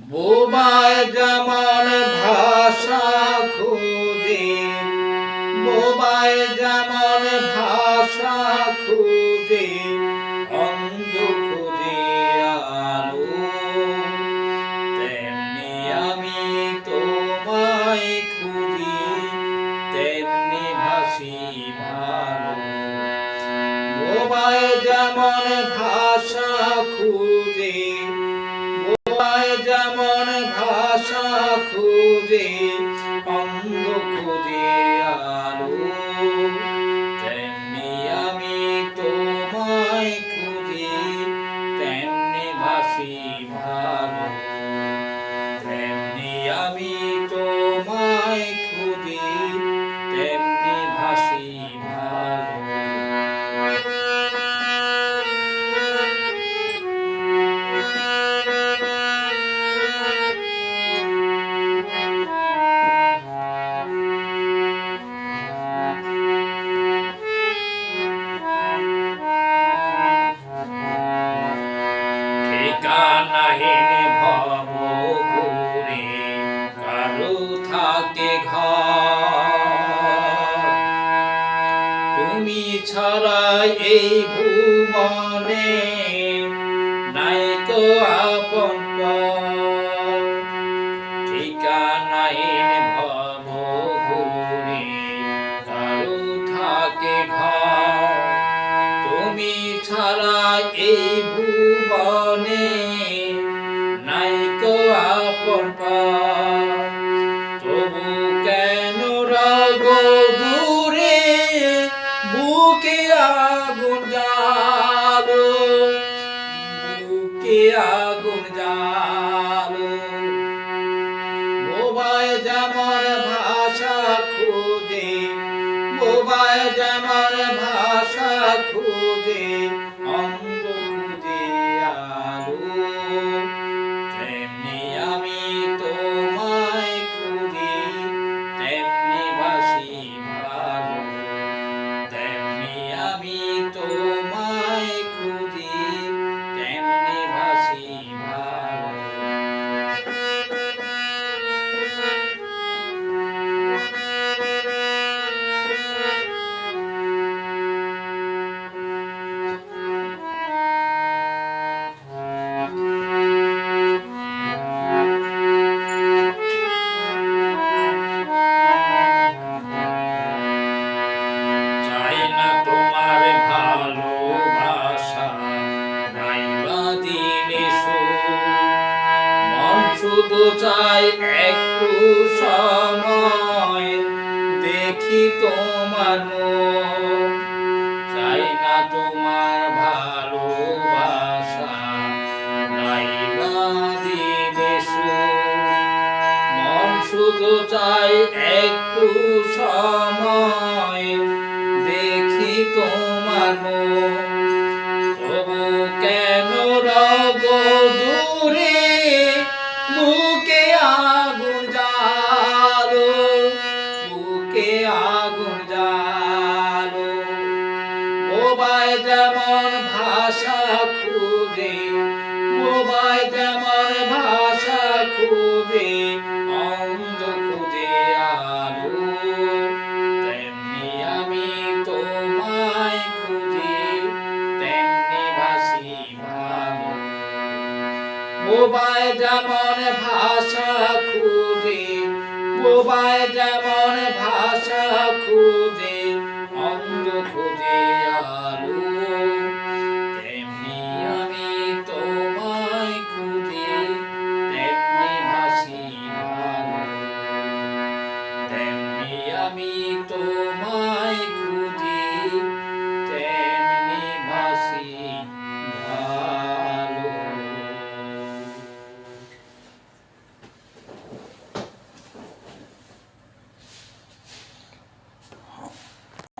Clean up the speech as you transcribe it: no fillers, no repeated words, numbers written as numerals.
বোবায় যেমন ভাষা খুঁজে, বোবায় যেমন ভাষা খুঁজে, অন্ধ খুঁজে আলো, তেমনি আমি তোমায় খুঁজি, তেমনি ভাসি ভালো। বোবায় যেমন ভাষা খুঁজে, বোবায় যেমন ভাষা খুঁজে, অন্ধ খুঁজে আলো, তেমনি আমি তোমায় খুঁজি, তেমনি ভাসি ভালো। তেমনি আমি তোমায় খুঁজি, তেমনি ভাসি ভালো। ঠিকানাহীন ভব ঘুরে কারো থাকে ঘর, তুমি ছাড়া এই ভুবনে নাই কো আপন পর। ঠিকানাহীন ভব ঘুরে কারো থাকে ঘর, তুমি ছাড়া এই ভুবনে নাই কো আপন পর। তবু কেন রাগো দূরে, বুকে আগুন জ্বালো, বুকে আগুন জ্বালো। বোবায় যেমন ভাষা খুঁজে, বোবায় যেমন ভাষা খুঁজে, অন্ধ খুঁজে আলো, তেমনি আমি তোমায় খুঁজি, তেমনি ভাসি ভালো। তেমনি আমি তোমায় খুঁজি, তেমনি ভাসি ভালো। চাই না তোমার ভালোবাসা, নাই বা দিনে সুখ, মন শুধু চাই একটু সময় দেখি তোমার মুখ। চাই না তোমার ভালোবাসা, নাই বা দিনে সুখ, মন শুধু চাই একটু সময় দেখি তোমার মুখ। তবু কেন রাগো দূরে, বুকে আগুন জ্বালো, বুকে আগুন জ্বালো। বোবায় যেমন ভাষা খুঁজে, বোবায় যেমন ভাষা খুঁজে, অন্ধ খুঁজে আলো, তেমনি আমি তোমায় খুঁজি, তেমনি ভাসি ভালো। বোবায় যেমন ভাষা খুঁজে, বোবায় যেমন ভাষা খুঁজে, অন্ধ খুঁজে আলো।